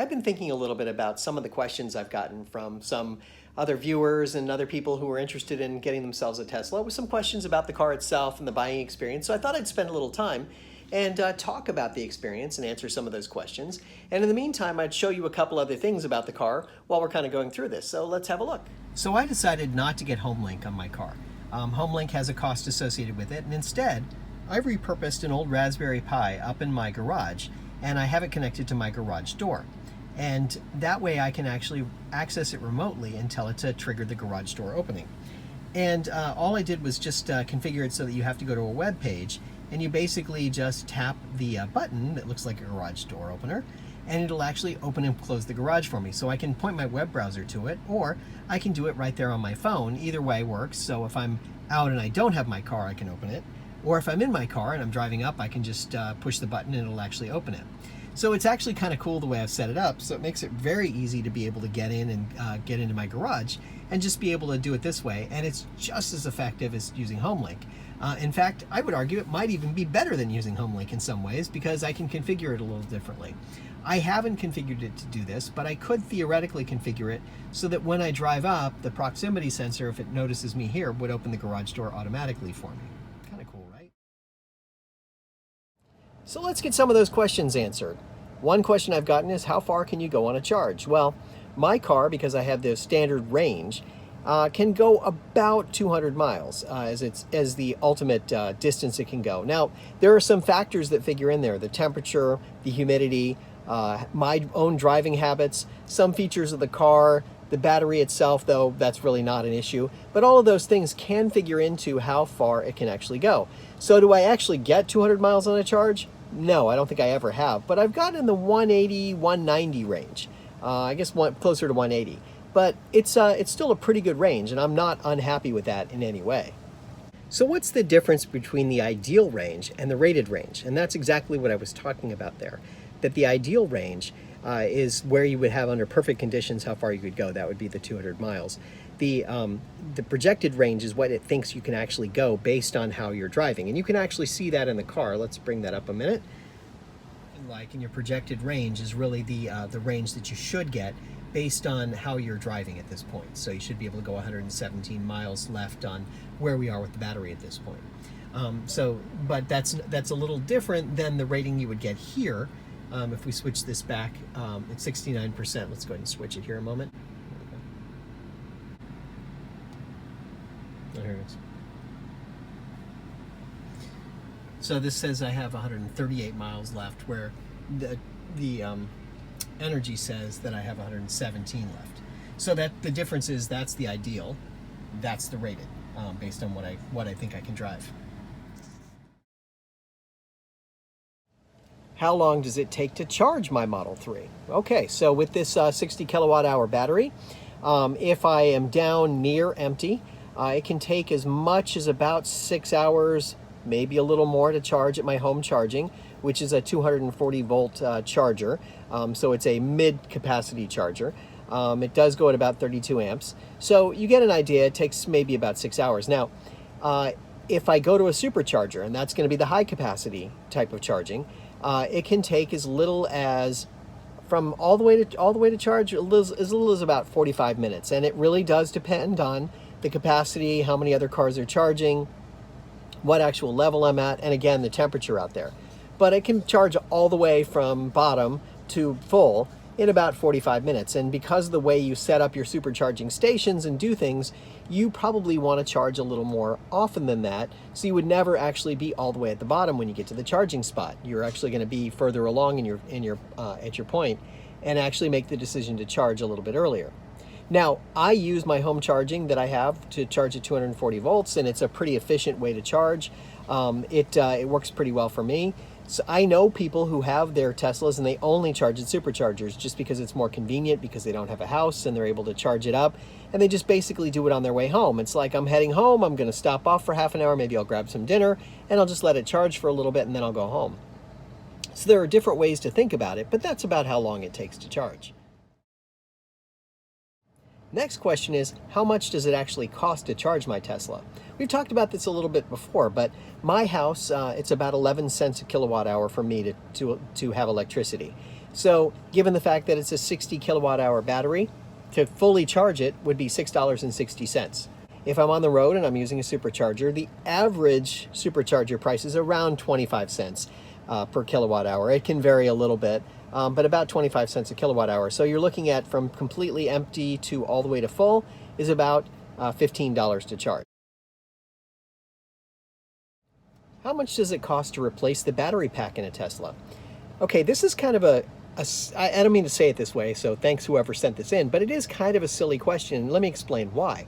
I've been thinking a little bit about some of the questions I've gotten from some other viewers and other people who are interested in getting themselves a Tesla with some questions about the car itself and the buying experience. So I thought I'd spend a little time and talk about the experience and answer some of those questions. And in the meantime, I'd show you a couple other things about the car while we're kind of going through this. So let's have a look. So I decided not to get HomeLink on my car. HomeLink has a cost associated with it, and instead, I've repurposed an old Raspberry Pi up in my garage, and I have it connected to my garage door. And that way I can actually access it remotely and tell it to trigger the garage door opening. And all I did was just configure it so that you have to go to a web page, and you basically just tap the button that looks like a garage door opener, and it'll actually open and close the garage for me. So I can point my web browser to it, or I can do it right there on my phone. Either way works. So if I'm out and I don't have my car, I can open it. Or if I'm in my car and I'm driving up, I can just push the button and it'll actually open it. So it's actually kind of cool the way I've set it up. So it makes it very easy to be able to get in and get into my garage and just be able to do it this way. And it's just as effective as using HomeLink. In fact, I would argue it might even be better than using HomeLink in some ways because I can configure it a little differently. I haven't configured it to do this, but I could theoretically configure it so that when I drive up, the proximity sensor, if it notices me here, would open the garage door automatically for me. Kind of cool, right? So let's get some of those questions answered. One question I've gotten is, how far can you go on a charge? Well, my car, because I have the standard range, can go about 200 miles as the ultimate distance it can go. Now, there are some factors that figure in there: the temperature, the humidity, my own driving habits, some features of the car, the battery itself, though that's really not an issue. But all of those things can figure into how far it can actually go. So do I actually get 200 miles on a charge? No, I don't think I ever have. But I've gotten in the 180, 190 range. I guess closer to 180. But it's still a pretty good range, and I'm not unhappy with that in any way. So what's the difference between the ideal range and the rated range? And that's exactly what I was talking about there. That the ideal range is where you would have, under perfect conditions, how far you could go. That would be the 200 miles. The projected range is what it thinks you can actually go based on how you're driving. And you can actually see that in the car. Let's bring that up a minute. And your projected range is really the range that you should get based on how you're driving at this point. So you should be able to go 117 miles left on where we are with the battery at this point. But that's a little different than the rating you would get here. If we switch this back, it's 69%. Let's go ahead and switch it here a moment. Oh, here it is. So this says I have 138 miles left, where the energy says that I have 117 left. So that the difference is that's the ideal, that's the rated, based on what I think I can drive. How long does it take to charge my Model 3? Okay, so with this 60 kilowatt hour battery, if I am down near empty, it can take as much as about 6 hours, maybe a little more, to charge at my home charging, which is a 240 volt charger. So it's a mid-capacity charger. It does go at about 32 amps. So you get an idea, it takes maybe about 6 hours. Now, if I go to a supercharger, and that's going to be the high capacity type of charging, it can take as little as, from all the way to charge, as little as about 45 minutes. And it really does depend on the capacity, how many other cars are charging, what actual level I'm at, and again, the temperature out there. But it can charge all the way from bottom to full in about 45 minutes. And because of the way you set up your supercharging stations and do things, you probably want to charge a little more often than that. So you would never actually be all the way at the bottom when you get to the charging spot. You're actually going to be further along at your point and actually make the decision to charge a little bit earlier. Now, I use my home charging that I have to charge at 240 volts, and it's a pretty efficient way to charge. It works pretty well for me. So I know people who have their Teslas and they only charge at superchargers just because it's more convenient, because they don't have a house and they're able to charge it up, and they just basically do it on their way home. It's like, I'm heading home, I'm going to stop off for half an hour, maybe I'll grab some dinner, and I'll just let it charge for a little bit and then I'll go home. So there are different ways to think about it, but that's about how long it takes to charge. Next question is, how much does it actually cost to charge my Tesla? We've talked about this a little bit before, but my house, it's about 11 cents a kilowatt hour for me to have electricity. So given the fact that it's a 60 kilowatt hour battery, to fully charge it would be $6.60. If I'm on the road and I'm using a supercharger, the average supercharger price is around 25 cents per kilowatt hour. It can vary a little bit, but about 25 cents a kilowatt hour. So you're looking at from completely empty to all the way to full is about $15 to charge. How much does it cost to replace the battery pack in a Tesla? Okay, this is kind of I don't mean to say it this way, so thanks whoever sent this in, but it is kind of a silly question. Let me explain why.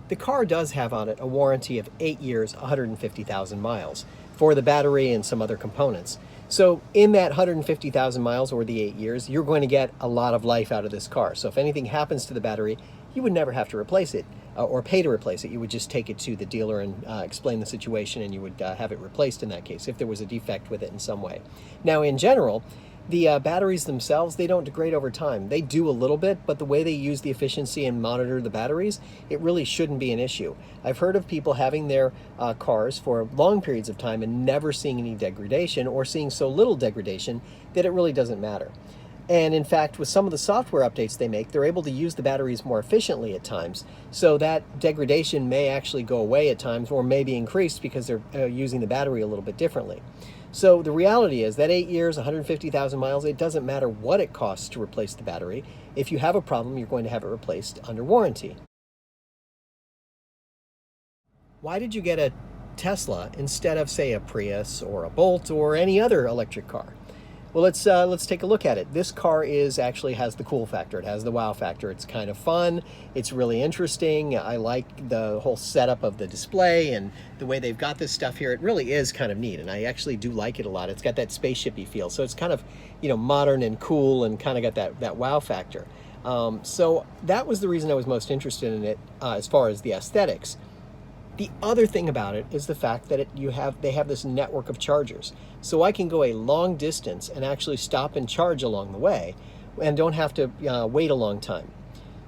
The car does have on it a warranty of 8 years, 150,000 miles for the battery and some other components. So in that 150,000 miles or the 8 years, you're going to get a lot of life out of this car. So if anything happens to the battery, you would never have to replace it or pay to replace it. You would just take it to the dealer and explain the situation, and you would have it replaced in that case if there was a defect with it in some way. Now, in general, the batteries themselves, they don't degrade over time. They do a little bit, but the way they use the efficiency and monitor the batteries, it really shouldn't be an issue. I've heard of people having their cars for long periods of time and never seeing any degradation, or seeing so little degradation that it really doesn't matter. And in fact, with some of the software updates they make, they're able to use the batteries more efficiently at times. So that degradation may actually go away at times, or may be increased because they're using the battery a little bit differently. So the reality is that 8 years, 150,000 miles, it doesn't matter what it costs to replace the battery. If you have a problem, you're going to have it replaced under warranty. Why did you get a Tesla instead of, say, a Prius or a Bolt or any other electric car? Well, let's take a look at it. This car actually has the cool factor. It has the wow factor. It's kind of fun. It's really interesting. I like the whole setup of the display and the way they've got this stuff here. It really is kind of neat, and I actually do like it a lot. It's got that spaceshipy feel, so it's kind of, modern and cool, and kind of got that wow factor. So that was the reason I was most interested in it as far as the aesthetics. The other thing about it is the fact that they have this network of chargers. So I can go a long distance and actually stop and charge along the way and don't have to wait a long time.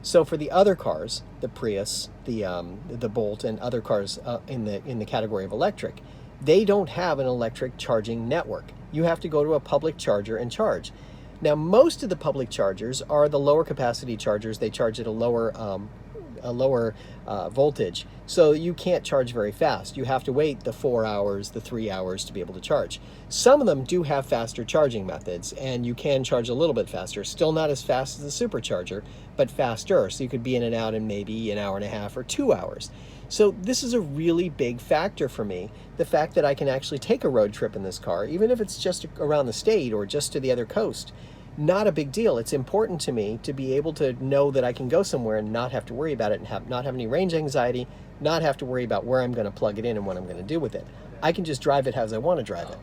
So for the other cars, the Prius, the Bolt, and other cars in the category of electric, they don't have an electric charging network. You have to go to a public charger and charge. Now, most of the public chargers are the lower capacity chargers. They charge at a lower voltage, so you can't charge very fast. You have to wait the 4 hours, the 3 hours to be able to charge. Some of them do have faster charging methods, and you can charge a little bit faster. Still not as fast as the Supercharger, but faster, so you could be in and out in maybe an hour and a half or 2 hours. So this is a really big factor for me, the fact that I can actually take a road trip in this car, even if it's just around the state or just to the other coast. Not a big deal. It's important to me to be able to know that I can go somewhere and not have to worry about it, and not have any range anxiety, not have to worry about where I'm going to plug it in and what I'm going to do with it. I can just drive it as I want to drive it.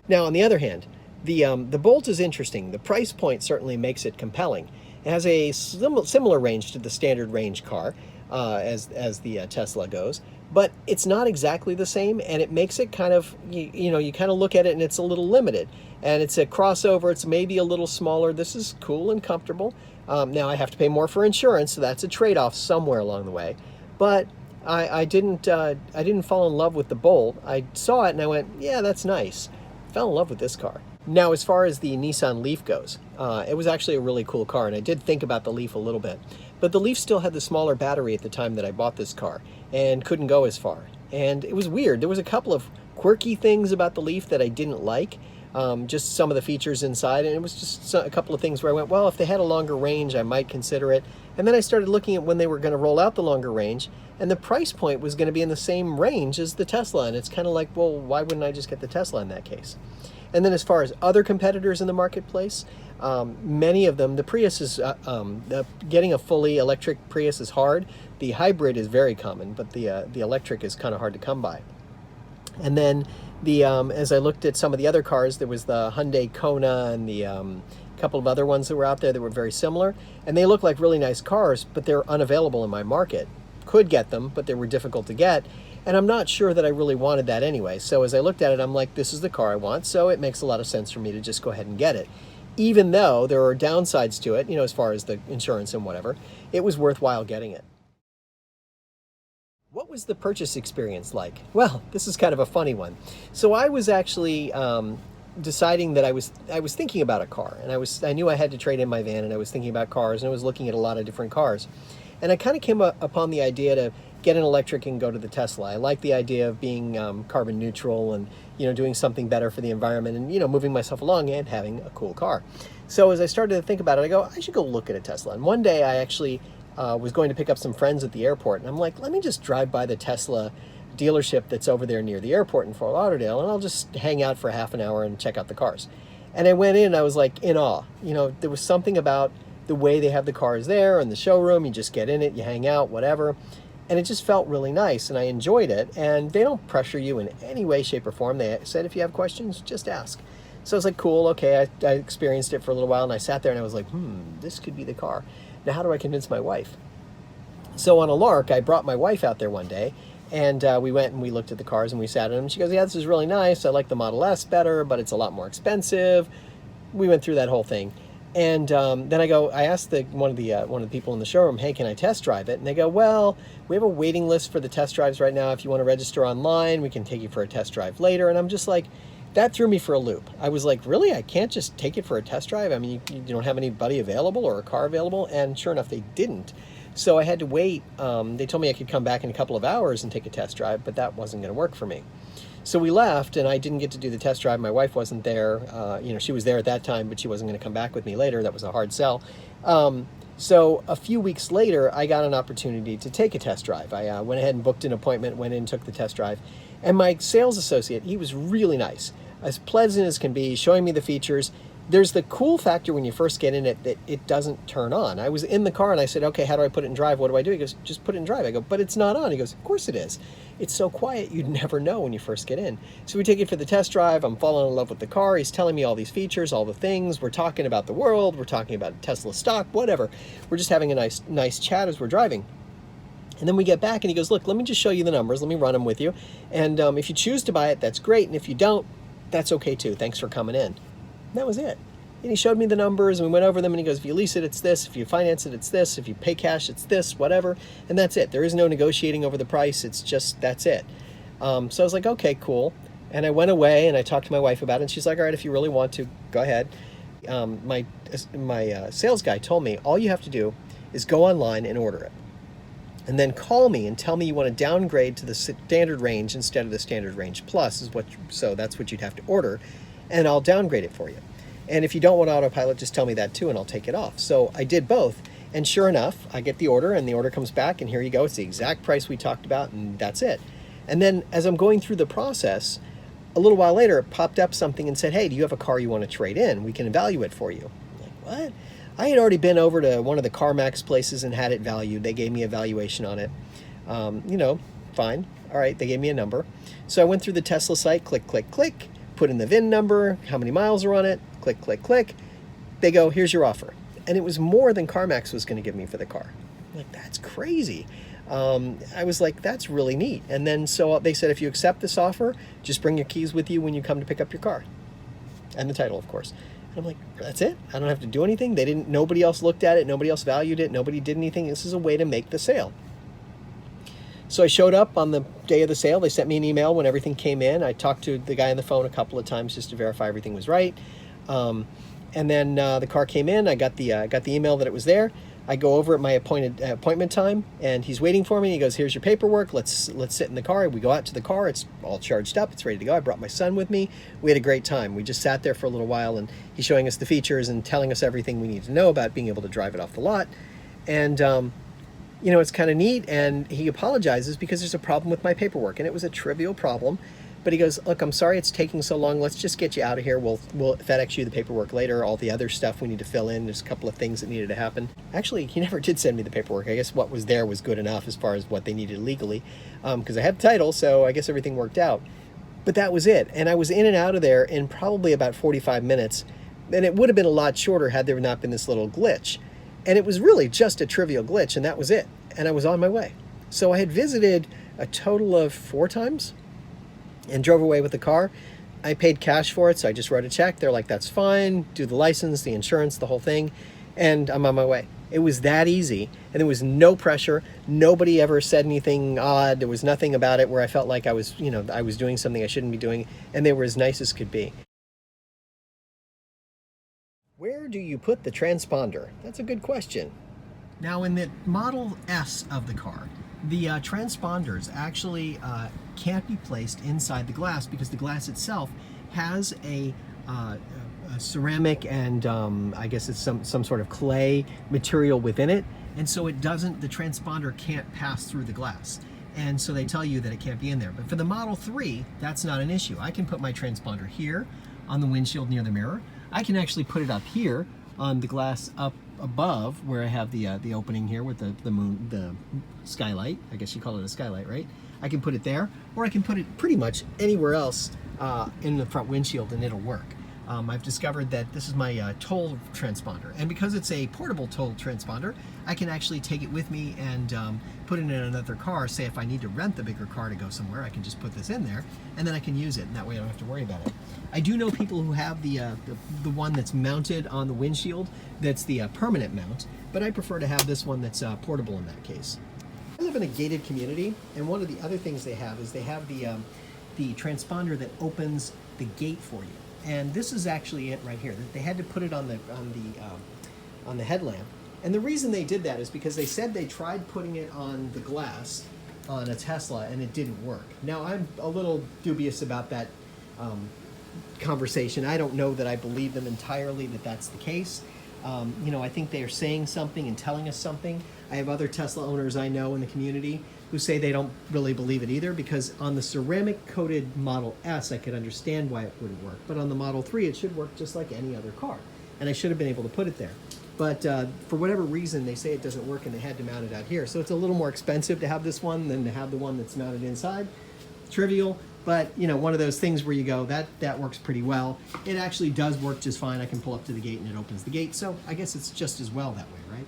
Now, on the other hand, the Bolt is interesting. The price point certainly makes it compelling. It has a similar range to the standard range car as the Tesla goes, but it's not exactly the same, and it makes it kind of, you kind of look at it and it's a little limited. And it's a crossover. It's maybe a little smaller. This is cool and comfortable. Now I have to pay more for insurance, so that's a trade-off somewhere along the way. But I didn't fall in love with the Bolt. I saw it and I went, yeah, that's nice. Fell in love with this car. Now, as far as the Nissan Leaf goes, it was actually a really cool car, and I did think about the Leaf a little bit. But the Leaf still had the smaller battery at the time that I bought this car and couldn't go as far. And it was weird. There was a couple of quirky things about the Leaf that I didn't like. Just some of the features inside, and it was just a couple of things where I went, well, if they had a longer range, I might consider it. And then I started looking at when they were going to roll out the longer range, and the price point was going to be in the same range as the Tesla, and it's kind of like, well, why wouldn't I just get the Tesla in that case? And then as far as other competitors in the marketplace, many of them, the Prius is, getting a fully electric Prius is hard. The hybrid is very common, but the electric is kind of hard to come by. And then as I looked at some of the other cars, there was the Hyundai Kona and the couple of other ones that were out there that were very similar, and they look like really nice cars, but they're unavailable in my market. Could get them, but they were difficult to get, and I'm not sure that I really wanted that anyway. So as I looked at it, I'm like, this is the car I want, so it makes a lot of sense for me to just go ahead and get it. Even though there are downsides to it, as far as the insurance and whatever, it was worthwhile getting it. What was the purchase experience like? Well, this is kind of a funny one. So I was actually deciding that I was thinking about a car, and I knew I had to trade in my van, and I was thinking about cars, and I was looking at a lot of different cars, and I kind of came upon the idea to get an electric and go to the Tesla. I like the idea of being carbon neutral and doing something better for the environment, and moving myself along and having a cool car. So as I started to think about it, I go, I should go look at a Tesla. And one day I actually was going to pick up some friends at the airport, and I'm like, let me just drive by the Tesla dealership that's over there near the airport in Fort Lauderdale, and I'll just hang out for half an hour and check out the cars. And I went in, I was like in awe. There was something about the way they have the cars there and the showroom. You just get in it, you hang out, whatever. And it just felt really nice, and I enjoyed it. And they don't pressure you in any way, shape, or form. They said, if you have questions, just ask. So I was like, cool, okay. I experienced it for a little while, and I sat there and I was like, this could be the car. Now, how do I convince my wife? So on a lark, I brought my wife out there one day, and we went and we looked at the cars and we sat in them. She goes, yeah, this is really nice. I like the Model S better, but it's a lot more expensive. We went through that whole thing. And then I asked one of the people in the showroom, hey, can I test drive it? And they go, well, we have a waiting list for the test drives right now. If you want to register online, we can take you for a test drive later. And I'm just like, that threw me for a loop. I was like, really? I can't just take it for a test drive? I mean, you don't have anybody available or a car available? And sure enough, they didn't. So I had to wait. They told me I could come back in a couple of hours and take a test drive, but that wasn't going to work for me. So we left, and I didn't get to do the test drive. My wife wasn't there. She was there at that time, but she wasn't going to come back with me later. That was a hard sell. So a few weeks later, I got an opportunity to take a test drive. I went ahead and booked an appointment, went in, took the test drive. And my sales associate, he was really nice, as pleasant as can be, showing me the features. There's the cool factor when you first get in it that it doesn't turn on. I was in the car and I said, okay, how do I put it in drive? What do I do? He goes, just put it in drive. I go, but it's not on. He goes, of course it is. It's so quiet, you'd never know when you first get in. So we take it for the test drive. I'm falling in love with the car. He's telling me all these features, all the things. We're talking about the world. We're talking about Tesla stock, whatever. We're just having a nice chat as we're driving. And then we get back and he goes, look, let me just show you the numbers. Let me run them with you. And if you choose to buy it, that's great. And if you don't, that's okay too. Thanks for coming in. And that was it. And he showed me the numbers, and we went over them, and he goes, if you lease it, it's this. If you finance it, it's this. If you pay cash, it's this, whatever. And that's it. There is no negotiating over the price. It's just, that's it. So I was like, okay, cool. And I went away, and I talked to my wife about it, and she's like, all right, if you really want to, go ahead. My sales guy told me, all you have to do is go online and order it. And then call me and tell me you want to downgrade to the standard range instead of the standard range plus, so that's what you'd have to order, and I'll downgrade it for you. And if you don't want autopilot, just tell me that too, and I'll take it off. So I did both. And sure enough, I get the order, and the order comes back, and here you go. It's the exact price we talked about, and that's it. And then as I'm going through the process, a little while later, it popped up something and said, hey, do you have a car you want to trade in? We can evaluate for you. I'm like, what? I had already been over to one of the CarMax places and had it valued. They gave me a valuation on it. Fine. All right, they gave me a number. So I went through the Tesla site, click, click, click, put in the VIN number, how many miles are on it, click, click, click. They go, here's your offer. And it was more than CarMax was going to give me for the car. I'm like, that's crazy. I was like, that's really neat. And then so they said, if you accept this offer, just bring your keys with you when you come to pick up your car. And the title, of course. And I'm like, that's it? I don't have to do anything? Nobody else looked at it. Nobody else valued it. Nobody did anything. This is a way to make the sale. So I showed up on the day of the sale. They sent me an email when everything came in. I talked to the guy on the phone a couple of times just to verify everything was right. And then the car came in. I got the email that it was there. I go over at my appointment time, and he's waiting for me. He goes, here's your paperwork. Let's sit in the car. We go out to the car. It's all charged up. It's ready to go. I brought my son with me. We had a great time. We just sat there for a little while, and he's showing us the features and telling us everything we need to know about being able to drive it off the lot. And it's kind of neat, and he apologizes because there's a problem with my paperwork, and it was a trivial problem. But he goes, look, I'm sorry it's taking so long. Let's just get you out of here. We'll FedEx you the paperwork later. All the other stuff we need to fill in. There's a couple of things that needed to happen. Actually, he never did send me the paperwork. I guess what was there was good enough as far as what they needed legally, because I had the title, so I guess everything worked out. But that was it. And I was in and out of there in probably about 45 minutes. And it would have been a lot shorter had there not been this little glitch. And it was really just a trivial glitch, and that was it. And I was on my way. So I had visited a total of 4 times and drove away with the car. I paid cash for it, so I just wrote a check. They're like, that's fine. Do the license, the insurance, the whole thing. And I'm on my way. It was that easy, and there was no pressure. Nobody ever said anything odd. There was nothing about it where I felt like I was doing something I shouldn't be doing, and they were as nice as could be. Where do you put the transponder? That's a good question. Now in the Model S of the car, the transponders actually can't be placed inside the glass because the glass itself has a ceramic and I guess it's some sort of clay material within it, and so it doesn't, the transponder can't pass through the glass. And so they tell you that it can't be in there. But for the Model 3, that's not an issue. I can put my transponder here on the windshield near the mirror. I can actually put it up here on the glass up above where I have the opening here with the skylight. I guess you call it a skylight, right? I can put it there, or I can put it pretty much anywhere else in the front windshield and it'll work. I've discovered that this is my toll transponder, and because it's a portable toll transponder, I can actually take it with me and put it in another car. Say if I need to rent the bigger car to go somewhere, I can just put this in there and then I can use it, and that way I don't have to worry about it. I do know people who have the one that's mounted on the windshield, that's the permanent mount, but I prefer to have this one that's portable in that case. I live in a gated community, and one of the other things they have is they have the transponder that opens the gate for you. And this is actually it right here. They had to put it on the headlamp, and the reason they did that is because they said they tried putting it on the glass on a Tesla and it didn't work. Now I'm a little dubious about that conversation. I don't know that I believe them entirely that that's the case. You know, I think they are saying something and telling us something. I have other Tesla owners I know in the community who say they don't really believe it either, because on the ceramic coated Model S I could understand why it wouldn't work, but on the Model 3 it should work just like any other car, and I should have been able to put it there. But for whatever reason they say it doesn't work and they had to mount it out here, so it's a little more expensive to have this one than to have the one that's mounted inside. Trivial, but you know, one of those things where you go, that works pretty well. It actually does work just fine. I can pull up to the gate and it opens the gate, so I guess it's just as well that way, right?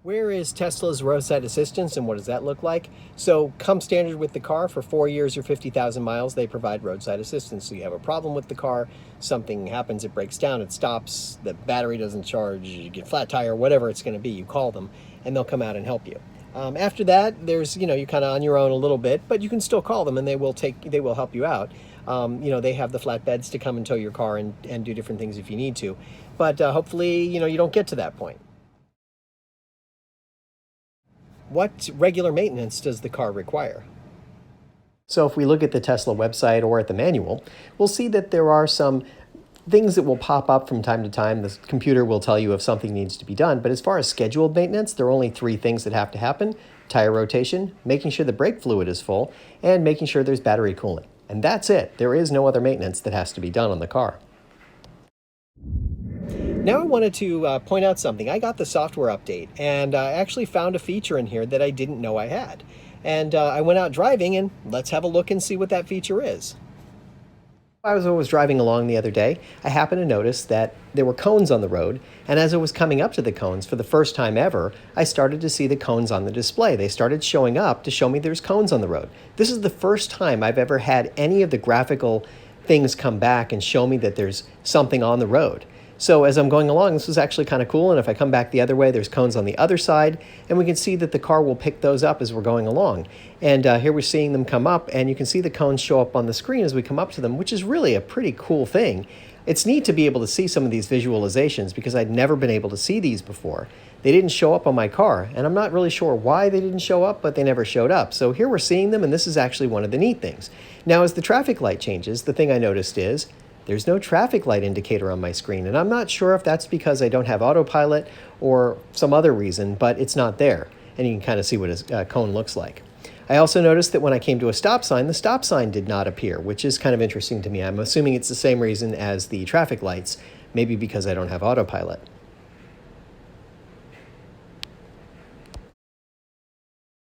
Where is Tesla's roadside assistance and what does that look like? So come standard with the car for 4 years or 50,000 miles, they provide roadside assistance. So you have a problem with the car, something happens, it breaks down, it stops, the battery doesn't charge, you get flat tire, whatever it's going to be, you call them and they'll come out and help you. After that, there's, you know, you're kind of on your own a little bit, but you can still call them and they will help you out. You know, they have the flatbeds to come and tow your car and do different things if you need to. But hopefully, you know, you don't get to that point. What regular maintenance does the car require? So if we look at the Tesla website or at the manual, we'll see that there are some things that will pop up from time to time. The computer will tell you if something needs to be done, but as far as scheduled maintenance, there are only 3 things that have to happen: tire rotation, making sure the brake fluid is full, and making sure there's battery cooling. And that's it. There is no other maintenance that has to be done on the car. Now I wanted to point out something. I got the software update and I actually found a feature in here that I didn't know I had. And I went out driving, and let's have a look and see what that feature is. I was driving along the other day, I happened to notice that there were cones on the road, and as I was coming up to the cones for the first time ever, I started to see the cones on the display. They started showing up to show me there's cones on the road. This is the first time I've ever had any of the graphical things come back and show me that there's something on the road. So as I'm going along, this was actually kind of cool, and if I come back the other way, there's cones on the other side, and we can see that the car will pick those up as we're going along. And here we're seeing them come up, and you can see the cones show up on the screen as we come up to them, which is really a pretty cool thing. It's neat to be able to see some of these visualizations because I'd never been able to see these before. They didn't show up on my car, and I'm not really sure why they didn't show up, but they never showed up. So here we're seeing them, and this is actually one of the neat things. Now, as the traffic light changes, the thing I noticed is there's no traffic light indicator on my screen, and I'm not sure if that's because I don't have autopilot or some other reason, but it's not there, and you can kind of see what a cone looks like. I also noticed that when I came to a stop sign, the stop sign did not appear, which is kind of interesting to me. I'm assuming it's the same reason as the traffic lights, maybe because I don't have autopilot.